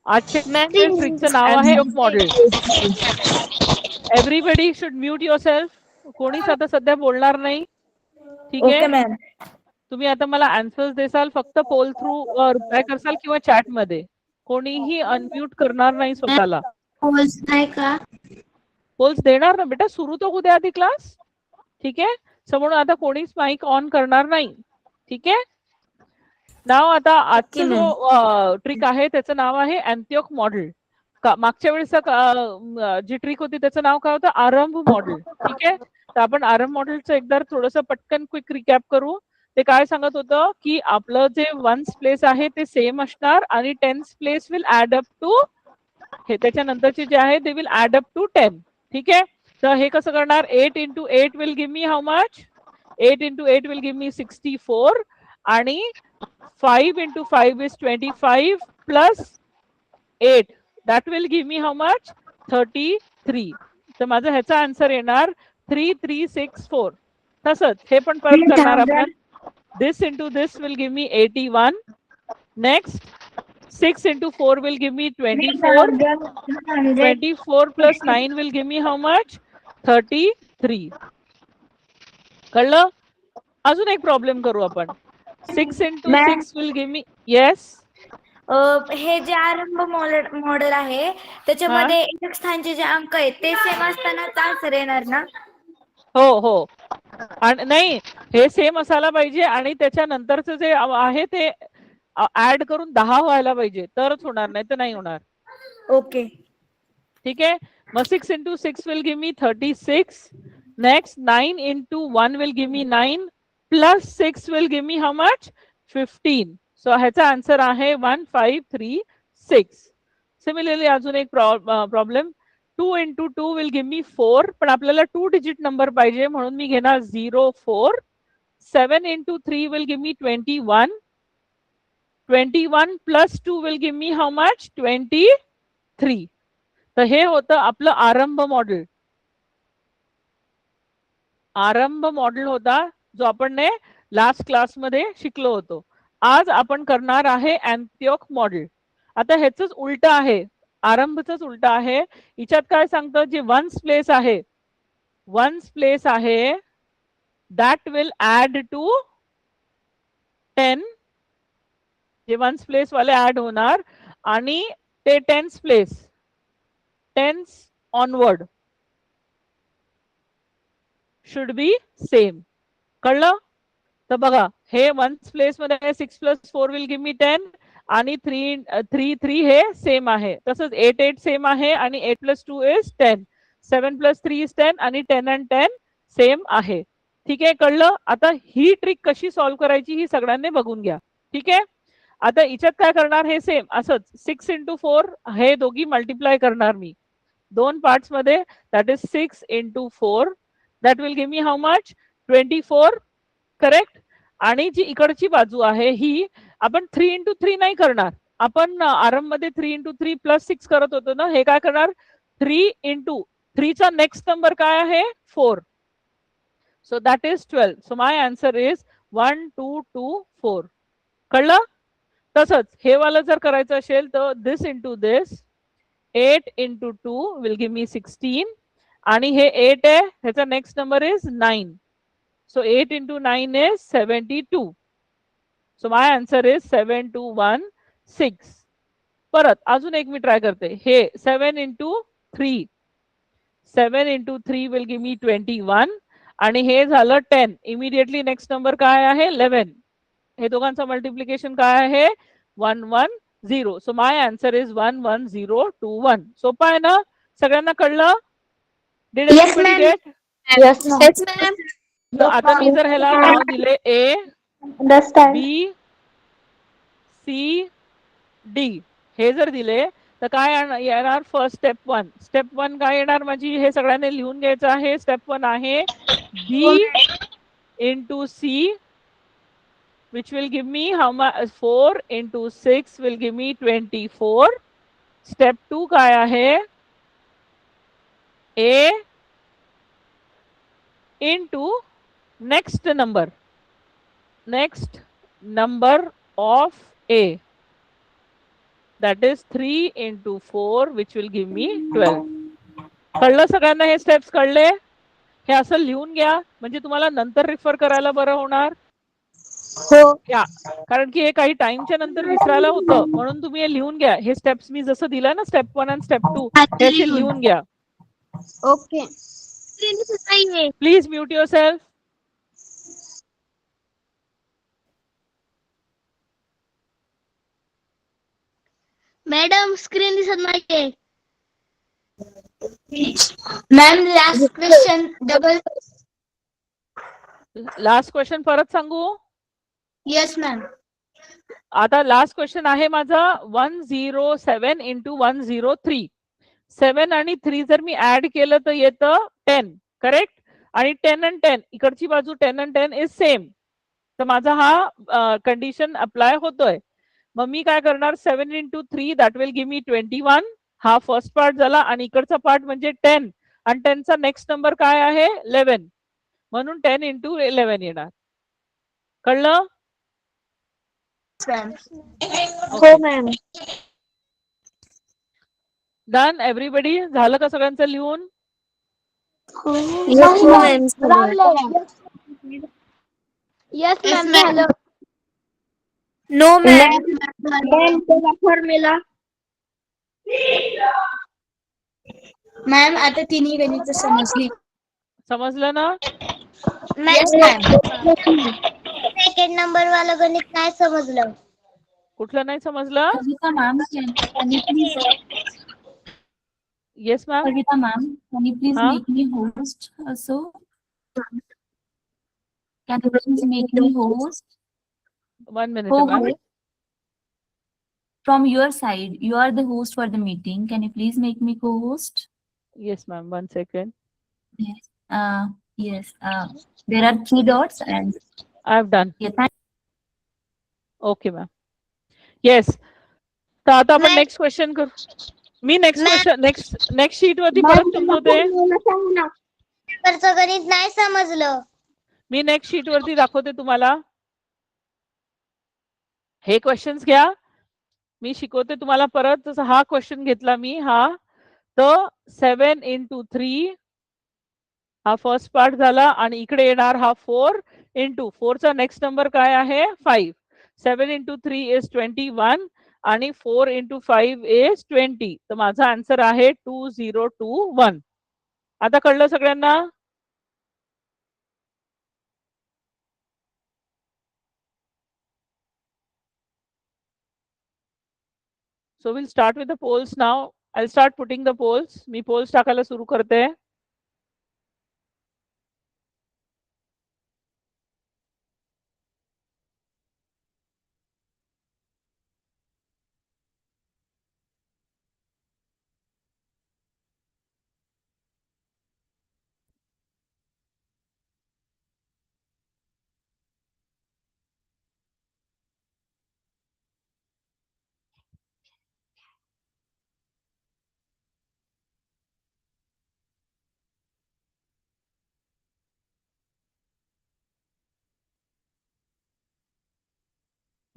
आजच्या ट्रिकचं नाव आहे model. Ma'am everybody should mute yourself. कोणीच आता सध्या बोलणार नाही. ठीक ओके आहे. मॅम. तुम्ही आता मला आन्सर्स देसाल, फक्त पोल थ्रू रिप्लाय करसाल किंवा चॅट मध्ये. कोणीही अनम्यूट करणार नाही स्वतःला. पोल्स नाही का? पोल्स देणार ना बेटा, सुरू तर उद्या आधी क्लास. ठीक आहे. समोरून आता कोणीच माईक ऑन करणार नाही. ठीक आहे. नाव आता आजचं जो ट्रिक आहे त्याचं नाव आहे अँत्योक मॉडेल. मागच्या वेळेस जी ट्रिक होती त्याचं नाव काय होतं? आरंभ मॉडेल. ठीक आहे. तर आपण आरंभ मॉडेलचं एकदा थोडंसं पटकन क्विक रिकॅप करू. ते काय सांगत होतं की आपलं जे वन्स प्लेस आहे ते सेम असणार आणि tens place will add up to हे त्याच्यानंतरचे जे आहे ते विल ऍड अप टू 10. ठीक आहे. तर हे कसं करणार? 8 into 8 will give me how much? 8 into 8 will give मी 64 आणि 5 into 5 is 25 plus 8 that will give me how much? 33. तर माझं ह्याचा आन्सर येणार 3364. तसंच हे पण परत करणार आपण. This into this will give me 81. Next 6 into 4 will give me 24. 24 plus 9 will give me how much? 33. कळलं? अजून एक प्रॉब्लेम करू आपण. 6 into 6 will give me. Yes. हे जे आरंभ मॉडेल आहे त्याच्यामध्ये एक स्थानचे जे अंक आहेत ते सेम असतानाच आन्सर येणार ना? हो हो. आणि नाही, हे सेम असायला पाहिजे आणि त्याच्यानंतरचं जे आहे ते ऍड करून 10 व्हायला पाहिजे, तरच होणार, नाही तर नाही होणार. ओके. ठीक आहे. मग 6 into 6 will give me 36. Next 9 into 1 will give me 9 plus 6 will give me how much? 15. So ह्याचा आन्सर आहे 1536. सिमिलरली अजून एक problem. 2 into 2 will give me 4. पण आपल्याला 2 डिजिट नंबर पाहिजे म्हणून मी घेणार 04. 7 into 3 will give me 21. 21 plus 2 will give me how much? 23. तर हे होतं आपलं आरंभ मॉडेल. आरंभ मॉडेल होता जो आपण लास्ट क्लासमध्ये शिकलो होतो. आज आपण करणार आहे अँत्योक मॉडेल. आता ह्याच उलट आहे, आरंभच उलट आहे. हिच्यात काय सांगतं? जे वन्स प्लेस आहे दॅट विल ऍड टू 10. जे वन्स प्लेस वाले ऍड होणार आणि ते tens onward should be same. कळलं? तर बघा, हे वन्स प्लेस मध्ये 6 plus 4 विल गिव्ह मी 10 आणि 3 हे सेम आहे. तसंच 8 सेम आहे आणि 8 plus 2 is 10. 7 plus 3 is 10 आणि 10 and 10 सेम आहे. ठीक आहे. कळलं? आता ही ट्रिक कशी सॉल्व्ह करायची ही सगळ्यांनी बघून घ्या. ठीक आहे. आता याच्यात काय करणार? हे सेम असंच 6 into 4 हे दोघी मल्टिप्लाय करणार मी दोन पार्ट्स मध्ये. That is 6 into 4. That will give me how much? 24. Correct. आणि जी इकडची बाजू आहे ही आपण 3 into 3 नाही करणार. आपण आरंभ मध्ये 3 into 3 plus 6 करत होतो ना. हे काय करणार? 3 into 3 चा नेक्स्ट नंबर काय आहे? 4. So that is 12. So my answer is 1 2 2 4. कळलं? तसंच हे वाला जर करायचं असेल तर this into this 8 into 2 will give me 16 आणि हे 8 आहे, ह्याचा next number is 9. So 8 into 9 is 72. So my answer is 7216. परत अजून एक मी ट्राय करते. हे 7 into 3. 7 into 3 will give me 21 आणि हे झालं 10. इमिडिएटली नेक्स्ट नंबर काय आहे? 11. हे दोघांचं मल्टिप्लिकेशन काय आहे? 110. So my answer is 11021. सोपं आहे ना? सगळ्यांना कळलं? Did everybody get? Yes, ma'am. तर आता मी जर ह्याला नाव दिले ए बी सी डी हे जर दिले तर काय येणार? First step 1. स्टेप 1 काय येणार माझी? हे सगळ्यांनी लिहून घ्यायचं आहे. स्टेप 1 आहे B into C which will give me how much? 4 into 6 will give me 24. Step 2 काय आहे? A into next number of A that is 3 into 4 which will give me 12. कळलं सगळ्यांना हे स्टेप्स कळले? हे असं लिहून घ्या म्हणजे तुम्हाला नंतर रिफर करायला बरं होणार. हो या कारण की हे काही टाइमच्या नंतर विसरायला होतं म्हणून तुम्ही हे लिहून घ्या. हे स्टेप्स मी जसं दिलं ना स्टेप 1 आणि स्टेप 2 हे असे लिहून घ्या. Okay please mute yourself. Madam screen दिसत नाहीये. Ma'am last question double. Last question परत सांगू. Yes ma'am. आता लास्ट क्वेश्चन आहे माझा 107 इंटू 103. 7 आणि 3 जर मी ऍड केलं तर येतं 10 करेक्ट. आणि 10 आणि 10 इकडची बाजू 10 आणि 10 इज सेम. तर माझा हा कंडिशन अप्लाय होतोय. मग मी काय करणार 7 इंटू 3 दॅट विल गिव्ह मी 21. हा फर्स्ट पार्ट झाला आणि इकडचा पार्ट म्हणजे 10 आणि 10 चा नेक्स्ट नंबर काय आहे 11 म्हणून 10 इंटू 11 येणार. कळलं? हो मॅम. Done everybody. झालं का सगळ्यांचं लिहून? Yes ma'am. यस मॅम झालं. No ma'am. फॉर्म्युला. मॅम आता तिन्ही गणित समजली. समजलं ना? Yes ma'am. सेकंड नंबर वाला गणित नाही समजलं. कुठलं नाही समजलं? Kavita ma'am, can you please, yes ma'am. Kavita ma'am, can you please Huh? make me host also? Can you please make me host? 1 minute Oh, ma'am. from your side, you are the host for the meeting. Can you please make me co-host? Yes ma'am. 1 second. Yes. Yes. There are 3 dots and I have done. yeah, thank Okay ma'am. Yes. तर आता आपण Ma'am. Next question करू. मी next Ma'am. Question next sheet वरती परत दाखवते. नंबरचं गणित नाही समजलं. मी नेक्स्ट शीट वरती दाखवते तुम्हाला. हे क्वेश्चन्स घ्या. मी शिकवते तुम्हाला परत. जसं हा क्वेश्चन घेतला मी हा तर 7 इंटू 3 हा फर्स्ट पार्ट झाला आणि इकडे येणार हा 4 इंटू 4 चा नेक्स्ट नंबर काय आहे 5. 7 इंटू 3 इज 21 आणि 4 इंटू 5 इज 20. तर माझा आन्सर आहे 2021. आता कळलं सगळ्यांना? So we'll start with the polls now. I'll start putting the polls. Me polls टाकायला सुरू करते.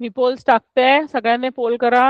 मी पोल्स टाकते. सगळ्यांनी पोल करा.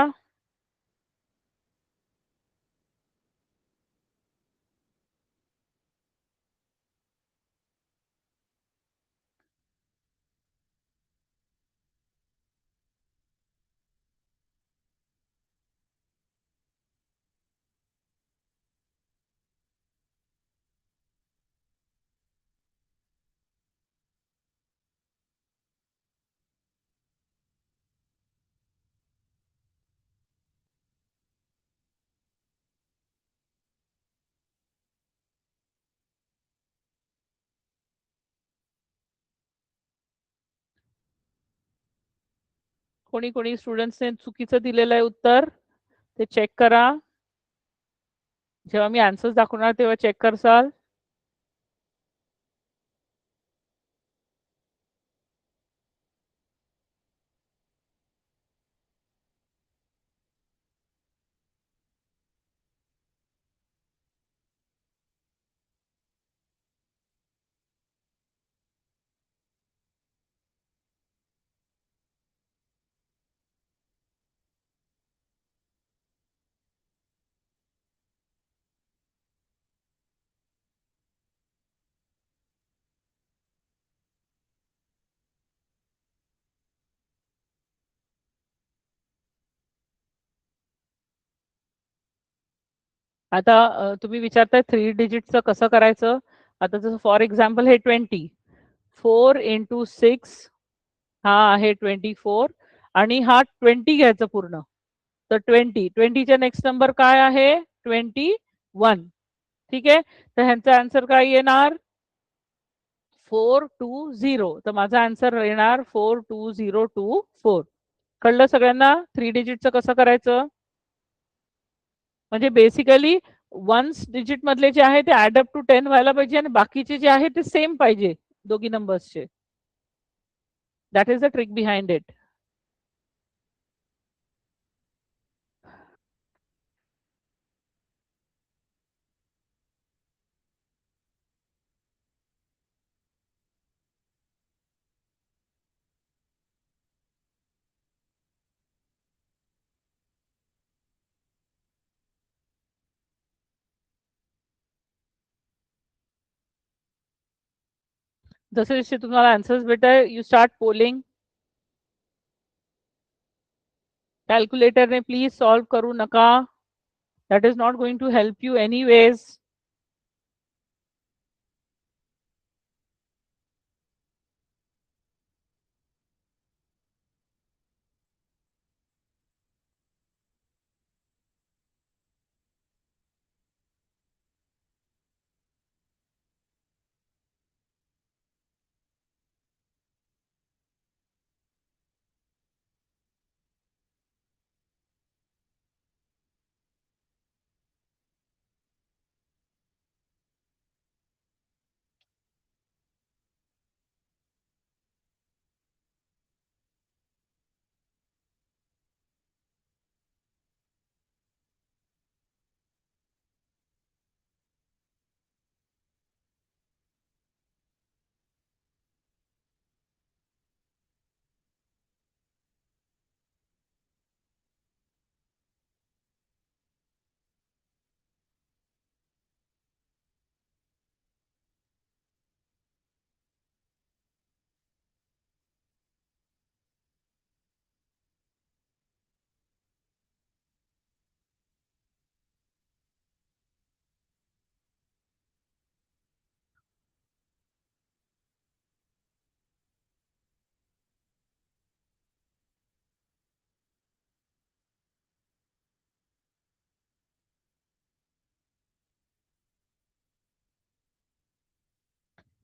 कोणी कोणी स्टुडंट्सने चुकीचं दिलेलं आहे उत्तर ते चेक करा. जेव्हा मी आन्सर्स दाखवणार तेव्हा चेक करसाल. आता तुम्ही विचारताय 3 डिजिटचं कसं करायचं. आता जसं फॉर एक्झाम्पल हे 20, 4 into 6 हा आहे 24 आणि हा 20 घ्यायचं पूर्ण. तर 20च्या नेक्स्ट नंबर काय आहे 21. ठीक आहे, तर ह्यांचा आन्सर काय येणार 420. तर माझा आन्सर येणार 42024. कळलं सगळ्यांना 3 डिजिटचं कसं करायचं. म्हणजे बेसिकली वन्स डिजिट मधले जे आहे ते ऍड अप टू 10 व्हायला पाहिजे आणि बाकीचे जे आहे ते सेम पाहिजे दोघी नंबर्सचे. That is the trick behind it. जसे जसे तुम्हाला आन्सर्स भेटतात यू स्टार्ट पोलिंग. कॅल्क्युलेटरने प्लीज सॉल्व करू नका. That is not going to help you anyways.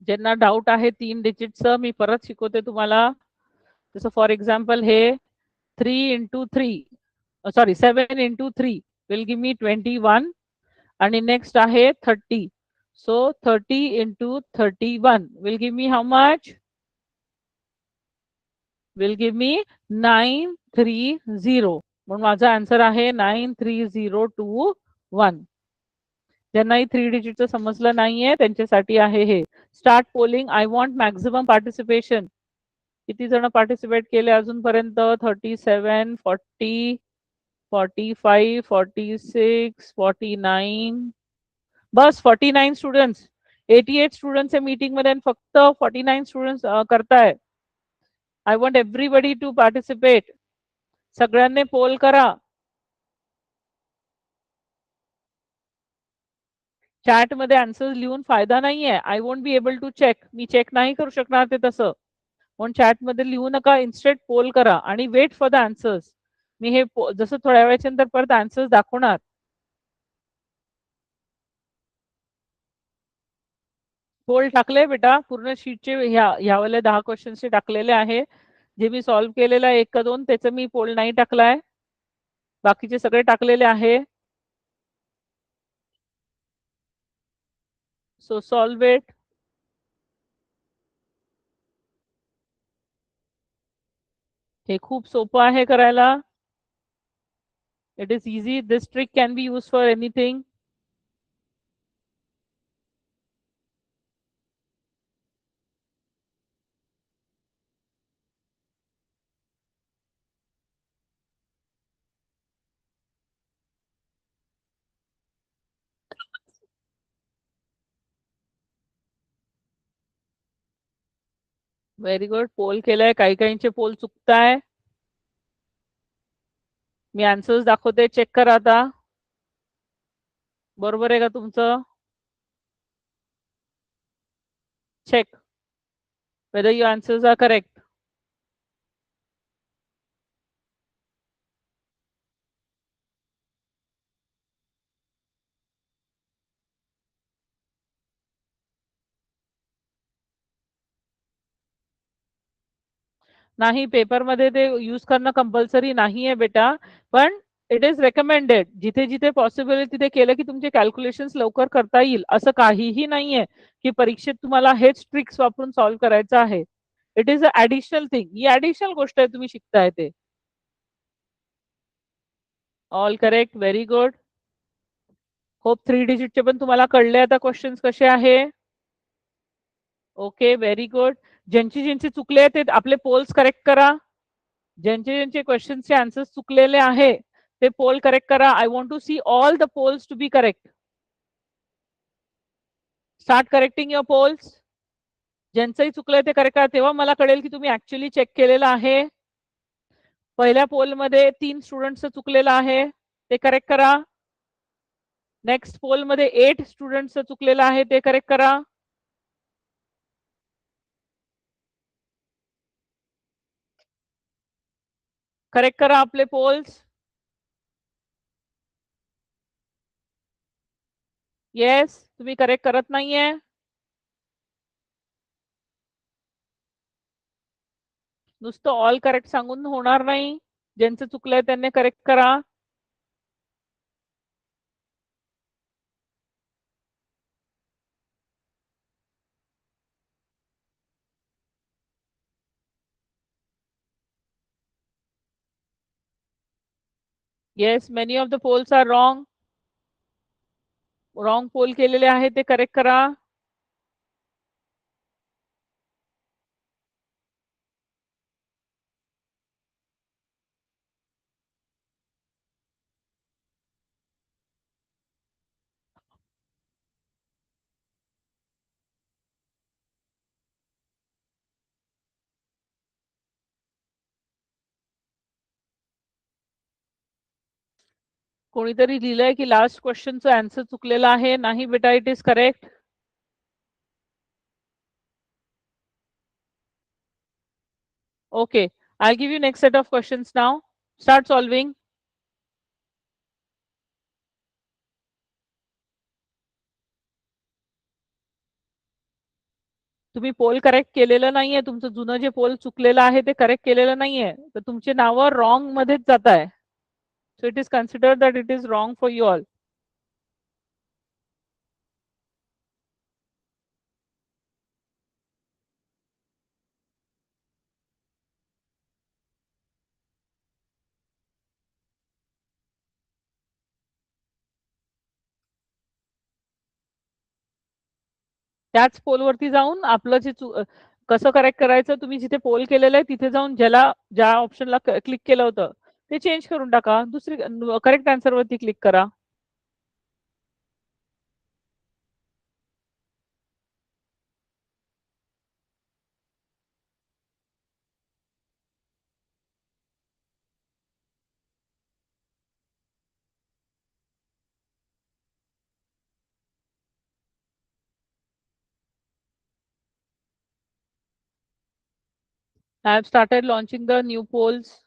ज्यांना डाऊट आहे 3 डिजिटचं मी परत शिकवते तुम्हाला. जसं फॉर एक्झाम्पल हे 3 into 3 sorry 7 into 3 will give मी 21 आणि नेक्स्ट आहे 30. So 30 into 31 will give me how much will give मी 930. म्हणून माझा आन्सर आहे 93021. ज्यांनाही 3 डिजिटचं समजलं नाहीये त्यांच्यासाठी आहे हे. Start polling. I want maximum participation. किती जण पार्टिसिपेट केले अजूनपर्यंत 37, 40, 45, 46, 49. बस 49 स्टुडंट्स. 88 स्टुडंट्स मीटिंग मध्ये फक्त 49 स्टुडंट्स करताय. I want everybody to participate. सगळ्यांनी पोल करा. चॅट मध्ये आन्सर्स लिहून फायदा नाहीये. I won't be able to check. मी चेक नाही करू शकणार ते तसं. म्हणून चॅट मध्ये लिहू नका. इन्स्टेड पोल करा आणि वेट फॉर द आन्सर्स. मी हे जसं थोड्या वेळाच्या नंतर परत आन्सर्स दाखवणार. पोल टाकले बेटा पूर्ण शीटचे ह्यावाले 10 क्वेश्चन्सचे टाकलेले आहे. जे मी सॉल्व्ह केलेलं आहे 1 का 2 त्याचं मी पोल नाही टाकलाय. बाकीचे सगळे टाकलेले आहे. So solve it. हे खूप सोपं आहे करायला. It is easy. This trick can be use for anything. Very good. Poll केलाय. काही काहींचे पोल चुकताय. मी आन्सर्स दाखवते. चेक करा आता. बरोबर आहे का तुमचं? Check whether your answers are correct. नाही, पेपरमध्ये ते यूज करणं कंपल्सरी नाहीये बेटा, पण इट इज रेकमेंडेड. जिथे जिथे पॉसिबल आहे तिथे केलं की तुमचे कॅल्क्युलेशन्स लवकर करता येईल. असं काहीही नाहीये की परीक्षेत तुम्हाला हेच ट्रिक्स वापरून सॉल्व्ह करायचं आहे. It is a additional thing. He additional गोष्ट आहे तुम्ही शिकताय ते. All correct, very good. Hope 3 डिजिटचे पण तुम्हाला कळले आता क्वेश्चन्स कसे आहे. Okay, very good. ज्यांची ज्यांची चुकले ते आपले पोल्स करेक्ट करा. ज्यांचे ज्यांचे क्वेश्चनचे आन्सर्स चुकलेले आहे ते पोल करेक्ट करा. I want to see all the polls to be correct. Start correcting your polls. ज्यांचंही चुकलंय ते करेक्ट करा. तेव्हा मला कळेल की तुम्ही ऍक्च्युली चेक केलेलं आहे. पहिल्या पोलमध्ये 3 स्टुडंट्सचं चुकलेलं आहे, ते करेक्ट करा. नेक्स्ट पोलमध्ये 8 स्टुडंट्सचं चुकलेलं आहे, ते करेक्ट करा. करेक्ट करा आपले पोल्स. येस, तुम्ही करेक्ट करत नाहीये. नुसतं ऑल करेक्ट सांगून होणार नाही. ज्यांचं चुकलंय त्यांनी करेक्ट करा. Yes, many of the polls are wrong. Wrong poll केलेले आहे ते करेक्ट करा. कोणीतरी लिहिलंय की लास्ट क्वेश्चनचं आन्सर चुकलेलं आहे. नाही बेटा, it is correct. Okay, I'll give you next set of questions now. Start solving. तुम्ही पोल करेक्ट केलेलं नाहीये. तुमचं जुनं जे पोल चुकलेलं आहे ते करेक्ट केलेलं नाहीये, तर तुमचे नावं रॉंग मध्येच जात आहे. So it is consider that it is wrong for you all. त्याच पोलवरती जाऊन आपलं जे कसं करेक्ट करायचं, तुम्ही जिथे पोल केलेलं आहे तिथे जाऊन ज्या ऑप्शनला क्लिक केलं होतं ते चेंज करून टाका. दुसरी करेक्ट आन्सर वरती क्लिक करा. I have started launching the new polls.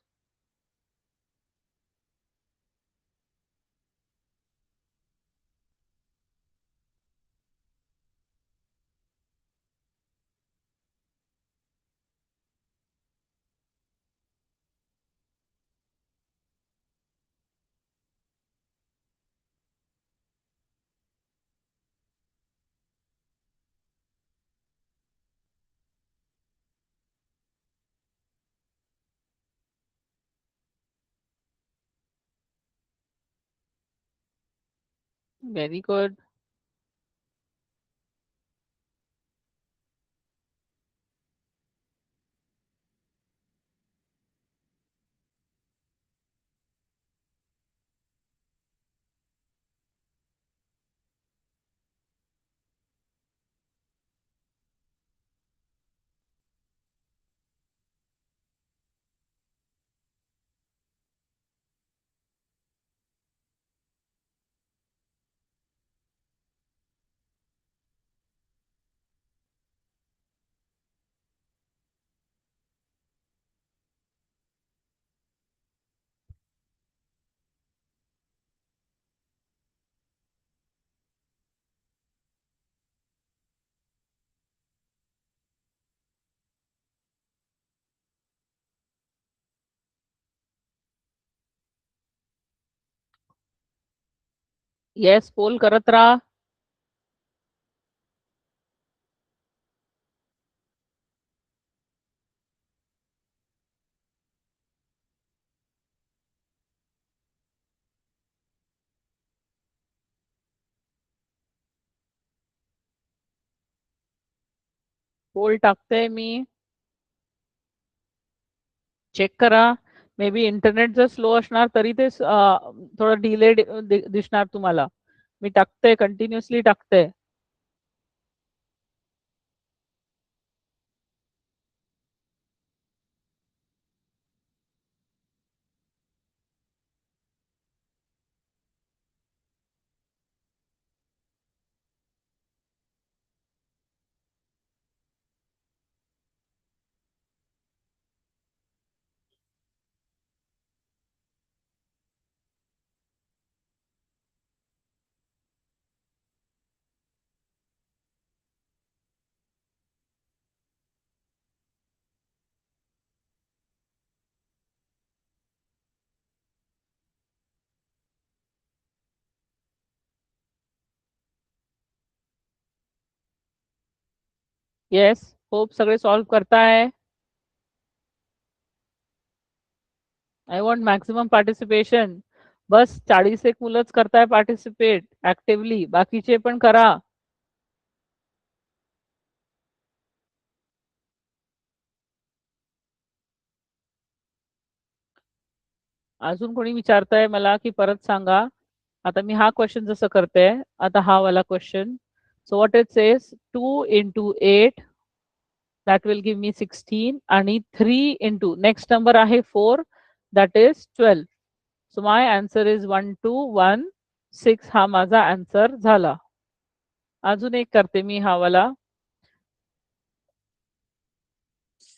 Very good. Yes, poll करत राहा. पोल टाकते मी. चेक करा. मे बी इंटरनेट जर स्लो असणार तरी ते थोडं डिले दिसणार तुम्हाला. मी टाकते, कंटिन्युअसली टाकते. येस, होप सगळे सॉल्व करताय. I want maximum participation. बस 40 एक मुलंच करताय पार्टिसिपेट ऍक्टिव्हली, बाकीचे पण करा. अजून कोणी विचारताय मला की परत सांगा. आता मी हा क्वेश्चन जसं करते, आता हा वाला question. So what it says, 2 into 8 that will give me 16 आणि 3 into next number आहे 4 that is 12. So my answer is 1216. हा माझा आन्सर झाला. अजून एक करते मी हा वाला.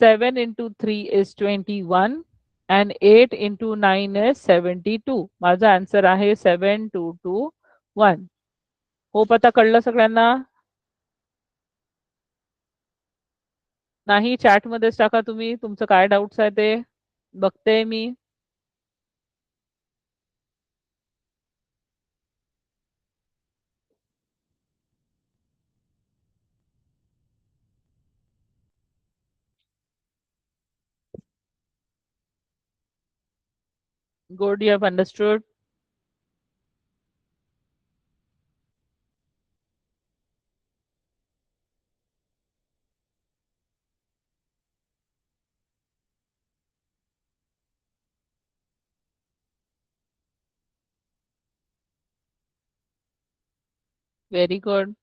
7 into 3 is 21 and 8 into 9 is 72. माझा आन्सर आहे 7221. होप आता कळलं सगळ्यांना. नाही, चॅट मध्येच टाका तुम्ही तुमचं काय डाऊट्स आहे ते बघते मी. Good, you have understood. Very good.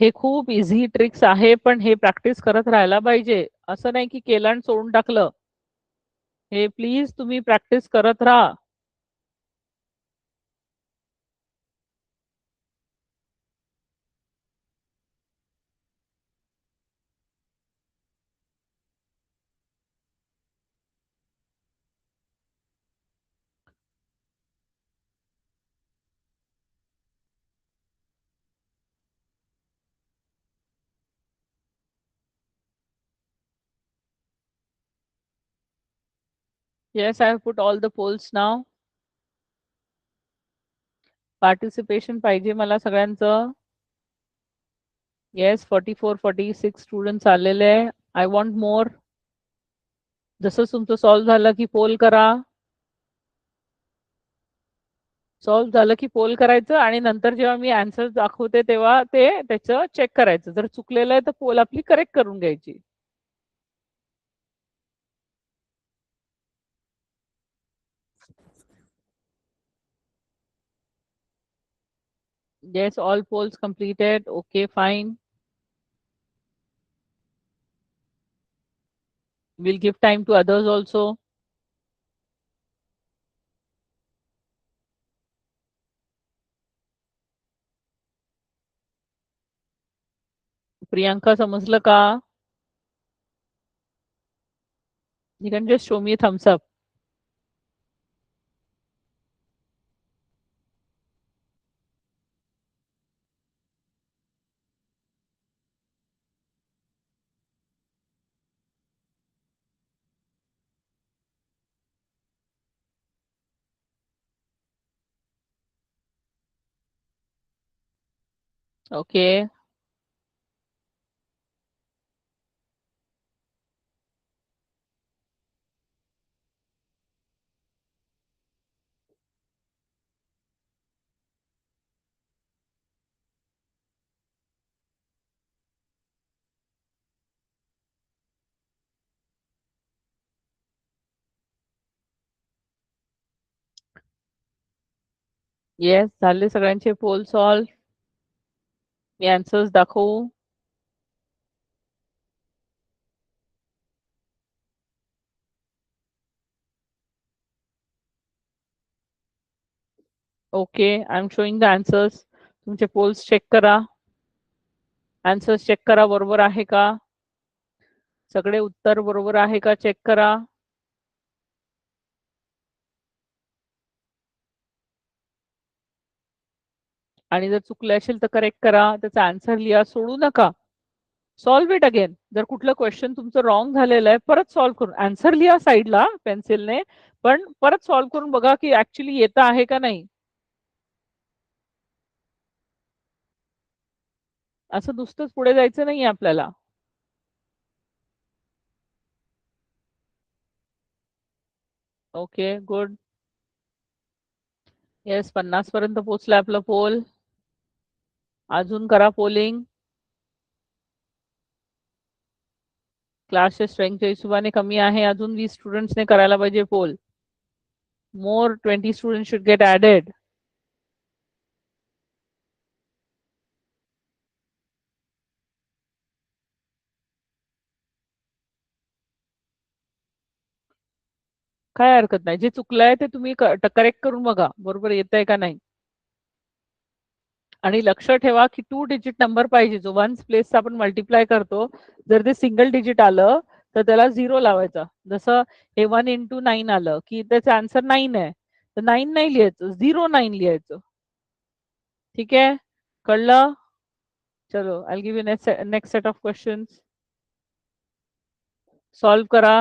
हे खूप इझी ट्रिक्स आहे, पण हे प्रॅक्टिस करत राहायला पाहिजे. असं नाही की केलं आणि सोडून टाकलं. हे प्लीज तुम्ही प्रॅक्टिस करत राहा. Yes, I have put all the polls now. Participation पाहिजे मला सगळ्यांचं. येस, 44-46 स्टुडंट्स आलेले आहे. I want more. जसं तुमचं सॉल्व्ह झालं की पोल करा. सॉल्व्ह झालं की पोल करायचं आणि नंतर जेव्हा मी आन्सर दाखवते तेव्हा ते त्याचं चेक करायचं. जर चुकलेलं आहे तर पोल आपली करेक्ट करून घ्यायची. Yes, all polls completed. Okay, fine. We'll give time to others also. Priyanka, समजलं का? You can just show me a thumbs up. Okay. Yes, झाले सगळ्यांचे पोल सॉल्व. मी आन्सर्स दाखवू? Okay, I am showing the answers. तुमचे poles check करा. Answers check करा, बरोबर आहे का? सगळे उत्तर बरोबर आहे का चेक करा. आणि जर चुकले असेल तर करेक्ट करा. त्याचा आन्सर लिहा, सोडू नका. Solve it again. जर कुठलं क्वेश्चन तुमचं रॉंग झालेलं आहे, परत सॉल्व्ह करून आन्सर लिहा साईडला पेन्सिलने, पण परत सॉल्व्ह करून बघा की ऍक्च्युली येत आहे का नाही. असं नुसतंच पुढे जायचं नाही आपल्याला. Okay, good. येस, 50 पर्यंत पोहोचलं आपलं पोल. अजून करा पोलिंग. क्लासच्या स्ट्रेंथच्या हिशोबाने कमी आहे. अजून 20 स्टुडंट्सने करायला पाहिजे poll. More 20 student should get added. काय हरकत नाही. जे चुकलंय ते तुम्ही करेक्ट करून बघा, बरोबर येतंय का नाही. आणि लक्ष ठेवा की 2 डिजिट नंबर पाहिजे. जो वन्स प्लेसचा आपण मल्टिप्लाय करतो, जर ते सिंगल डिजिट आलं तर त्याला 0 लावायचा. जसं हे 1 इंटू 9 आलं की त्याचं आन्सर 9 आहे, तर 9 नाही लिहायचं, 09 लिहायचं. ठीक आहे, कळलं? चलो, I give you next set of questions. Solve करा.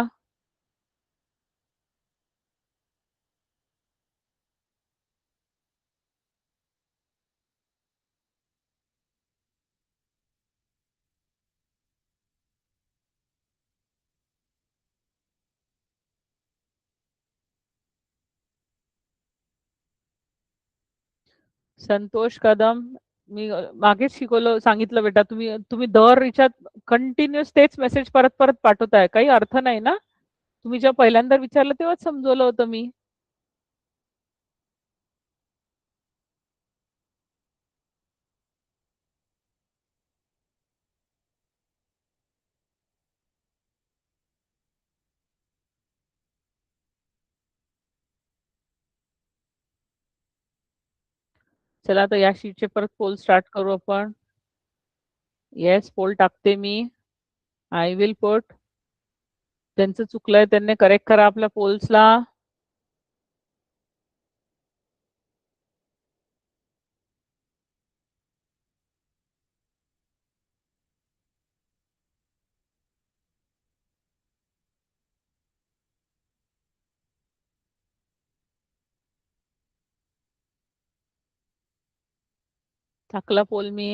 संतोष कदम, मी मागेच सांगितलं बेटा, तुम्ही तुम्ही दर याच्यात कंटिन्युअस तेच मेसेज परत परत पाठवताय, काही अर्थ नाही ना. तुम्ही जेव्हा पहिल्यांदा विचारलं तेव्हाच समजवलं होतं मी. चला, आता या शीटचे परत पोल स्टार्ट करू आपण. येस, पोल टाकते मी. I will put. त्यांचं चुकलंय त्यांनी करेक्ट करा आपल्या पोल्सला. टाकला पोल मी.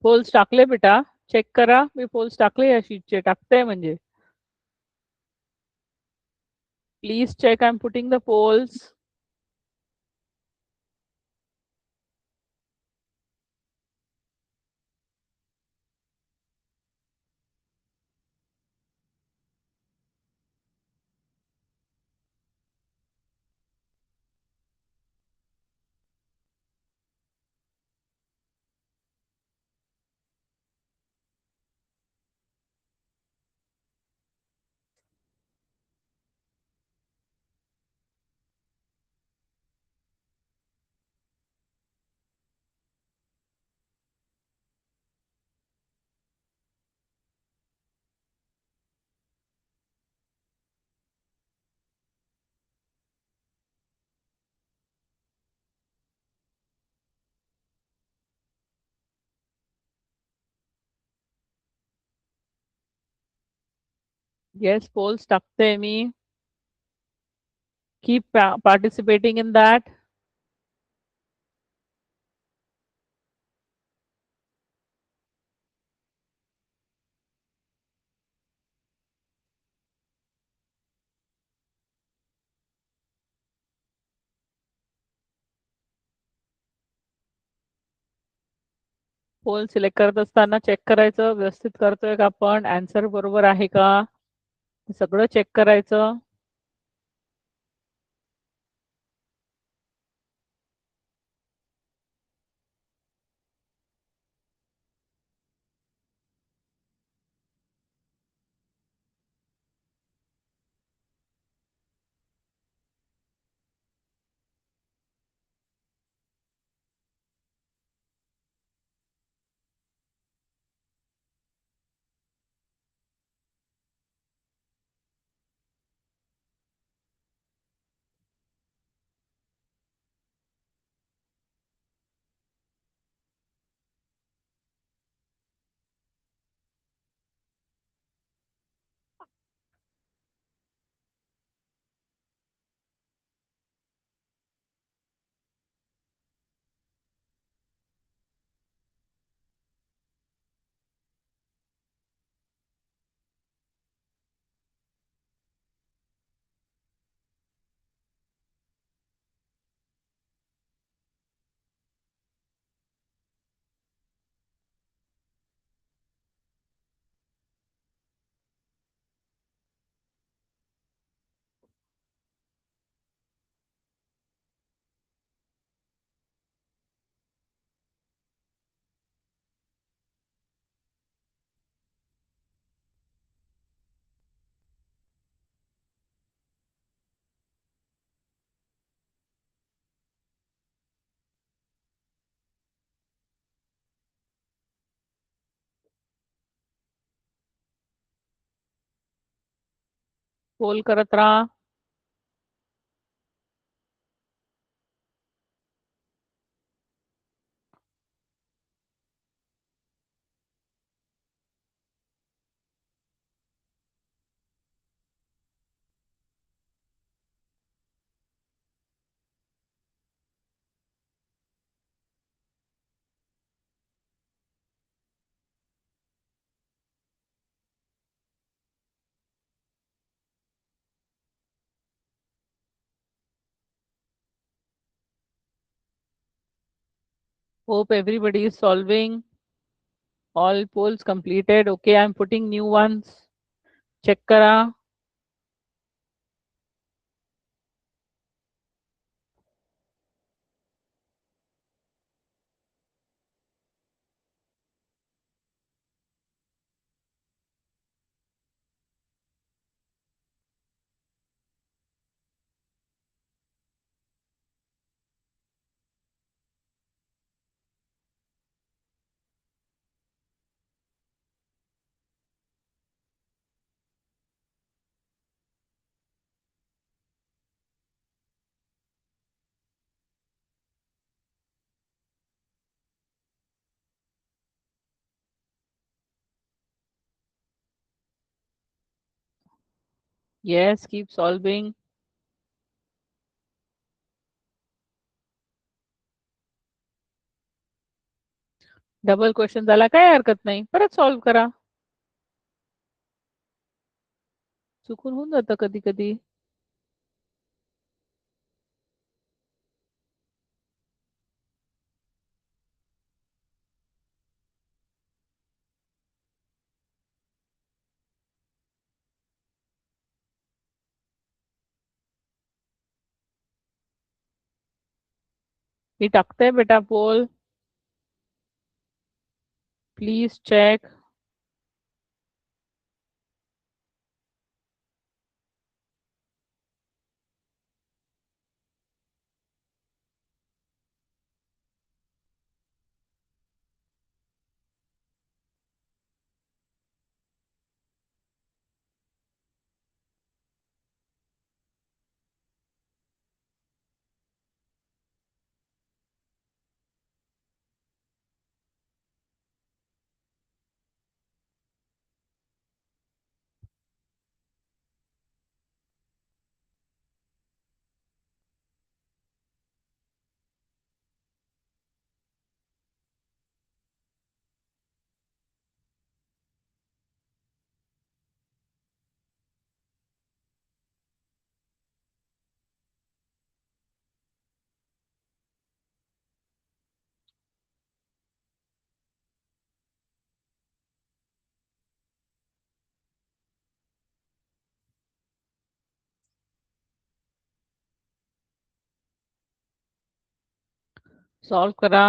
पोल्स टाकले बेटा, चेक करा. मी पोल्स टाकले या शीटचे, टाकते म्हणजे. Please check, I am putting the polls. Yes, polls टाकते मी. Keep participating in that. Poll select करत असताना चेक करायचं व्यवस्थित करतोय का आपण, आन्सर बरोबर आहे का, सगळं चेक करायचं. पोल करत राहा. Hope everybody is solving. All polls completed. Okay, I'm putting new ones. Check करा. Yes, keep solving. Double question झाला काय हरकत नाही, परत सॉल्व्ह करा. चुकून होऊन जातं कधी कधी. मी टाकते बेटा पोल. Please check. सॉल्व करा.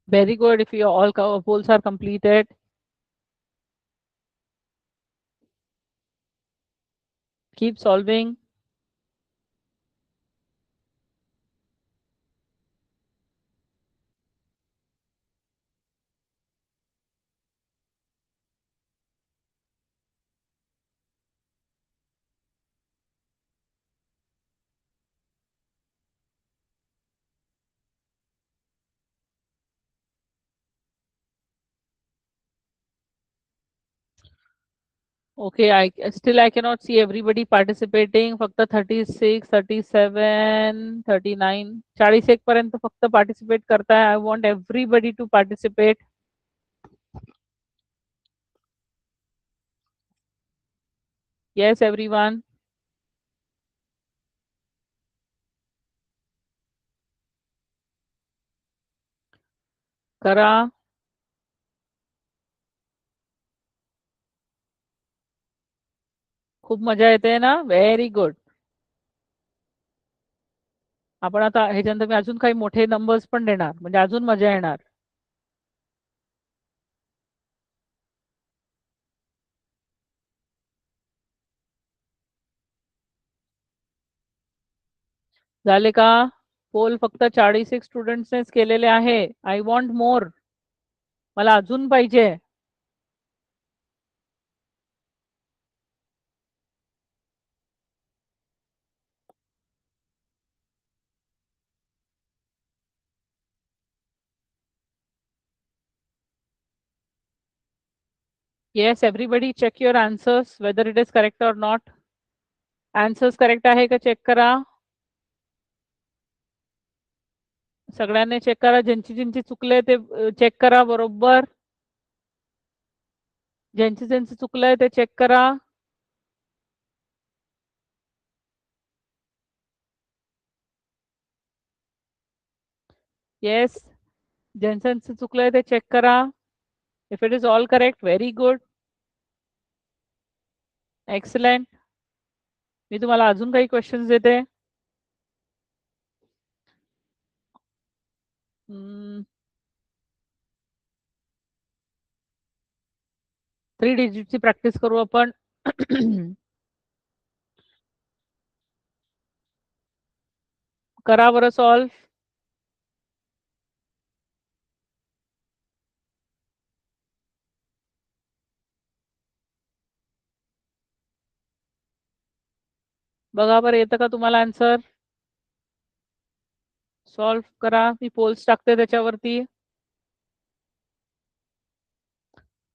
Very good. If your all polls are completed. Keep solving. Okay, I cannot see everybody participating. फक्त 36, 37, 39, 41 पर्यंत फक्त participate करताय. I want everybody to participate. Yes, everyone. करा. खूप मजा येते ना? Very good. आपण आता ह्याच्यानंतर मी अजून काही मोठे नंबर्स पण देणार, म्हणजे अजून मजा येणार. झाले का? पोल फक्त 46 स्टुडंट्सनेच केलेले आहे. आय वॉन्ट मोर. मला अजून पाहिजे. Yes, everybody check your answers whether it is correct or not. Answers correct आहे का चेक करा. सगळ्यांनी चेक करा. ज्यांची ज्यांची चुकले ते चेक करा बरोबर. ज्यांची ज्यांची चुकलंय ते चेक करा. येस, ज्यांचं ज्यांचं चुकलंय ते चेक करा. If it is all correct, very good, excellent. मी तुम्हाला अजून काही क्वेश्चन्स देते. 3 डिजिटची प्रॅक्टिस करू आपण. करा बरं सॉल्व. बघा बरं येतं का तुम्हाला आन्सर. सॉल्व करा. मी पोल्स टाकते त्याच्यावरती.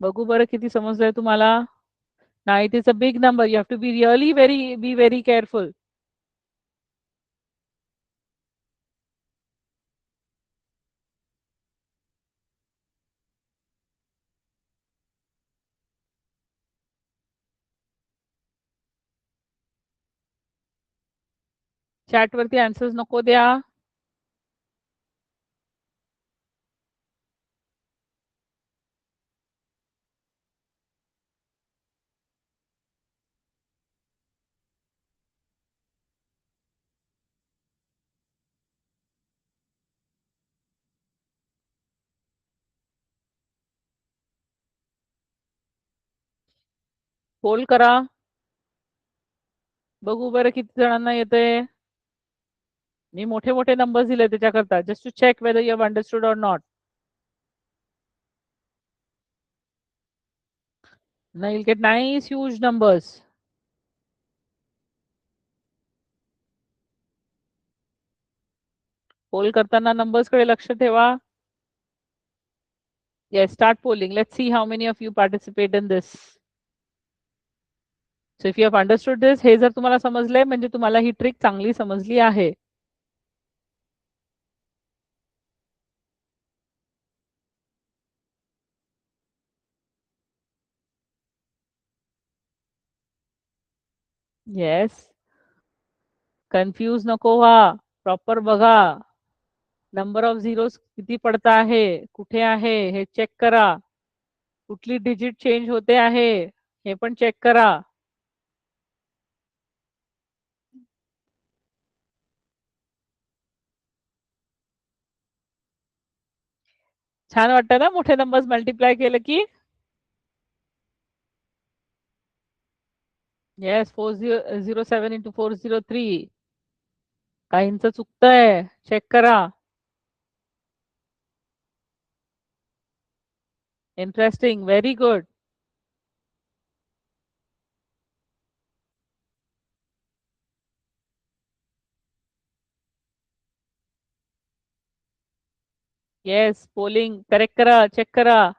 बघू बरं किती समजलंय तुम्हाला. नाही, it is a big number. You have to be really very careful. Chat वरती आन्सर्स नको द्या. पोल करा. बघू बरं किती जणांना येतंय. मी मोठे मोठे नंबर्स दिले त्याच्याकरता, just to check whether you have understood or not. Now you'll get nice huge numbers. Poll करताना नंबर्स कडे लक्ष ठेवा. Yes, start polling. Let's see how many of you participate in this. So if you have understood this, हे जर तुम्हाला समजले म्हणजे तुम्हाला ही ट्रिक चांगली समजली आहे. Yes. कन्फ्यूज नको व्हा. प्रॉपर बघा. नंबर ऑफ झिरोज किती पडत आहे, कुठे आहे हे चेक करा. कुठली डिजिट चेंज होते आहे हे पण चेक करा. छान वाटतं ना मोठे नंबर्स मल्टिप्लाय केलं की. Yes 407 into 403. काहींचं चुकतंय, चेक करा. Interesting, very good. Yes polling correct करा, चेक करा.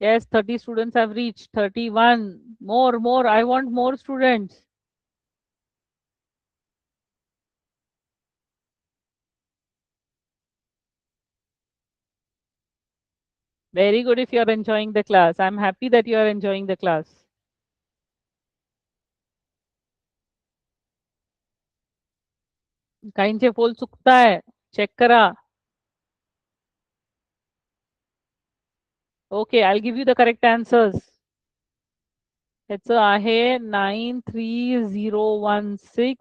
Yes, 30 students have reached. 31. More. I want more students. Very good if you are enjoying the class. I'm happy that you are enjoying the class. काहींचे poll चुकताय, check करा. Okay, I'll give you the correct answers. ह्याचं आहे 93016.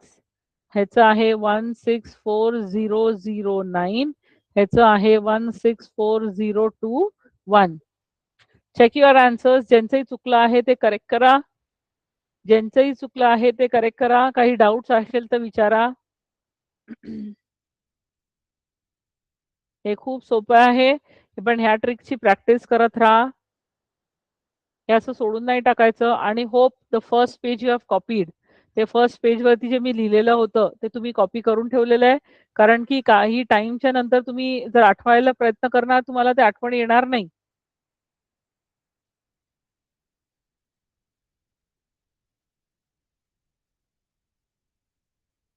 ह्याचं आहे 164009. ह्याचं आहे 164021. Check your answers. ज्यांचंही चुकलं आहे ते करेक्ट करा. ज्यांचंही चुकलं आहे ते करेक्ट करा. काही डाऊट्स असेल तर विचारा. हे खूप सोपं आहे, पण ह्या ट्रिकची प्रॅक्टिस करत राहा. हे असं सोडून नाही टाकायचं. आणि hope the first page you have copied. ते फर्स्ट पेज वरती जे मी लिहिलेलं होतं ते तुम्ही कॉपी करून ठेवलेलं आहे. कारण की काही टाइमच्या नंतर तुम्ही जर आठवायला प्रयत्न करणार तुम्हाला ते आठवण येणार नाही.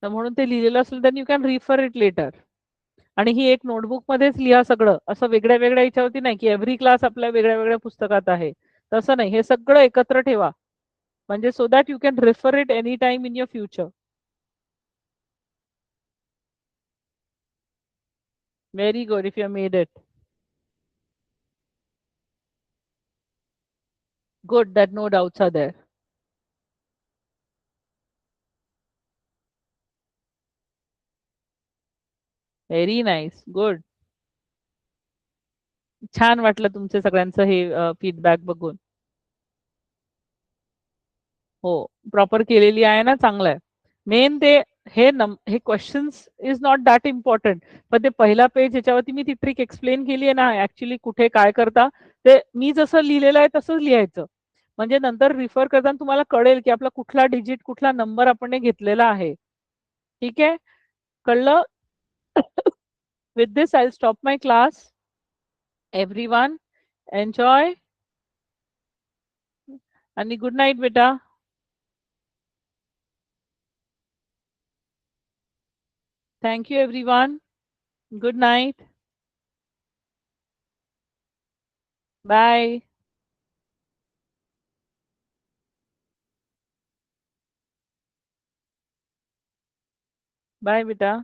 तर म्हणून ते लिहिलेलं असेल तर you can refer it later. आणि ही एक नोटबुक मध्येच लिहा सगळं. असं वेगळ्या वेगळ्या याच्यावरती नाही की एव्हरी क्लास आपल्या वेगळ्या वेगळ्या पुस्तकात आहे, तसं नाही. हे सगळं एकत्र ठेवा म्हणजे so that you can refer it any time in your future. Very good if you made it. Good that no doubts are there. Very nice. Good. छान वाटलं तुमचे सगळ्यांचं हे फीडबॅक बघून. हो, प्रॉपर केलेली आहे ना, चांगलं आहे. मेन ते हे questions is not that important. पण ते पहिला पेज याच्यावरती मी ती ट्रिक एक्सप्लेन केली आहे ना, ऍक्च्युली कुठे काय करता ते मी जसं लिहिलेलं आहे तसंच लिहायचं. म्हणजे नंतर रिफर करताना तुम्हाला कळेल की आपला कुठला डिजिट कुठला नंबर आपण घेतलेला आहे. ठीक आहे, कळलं? With this, I'll stop my class. Everyone, enjoy. And good night, beta. Thank you, everyone. Good night. Bye. Bye, beta.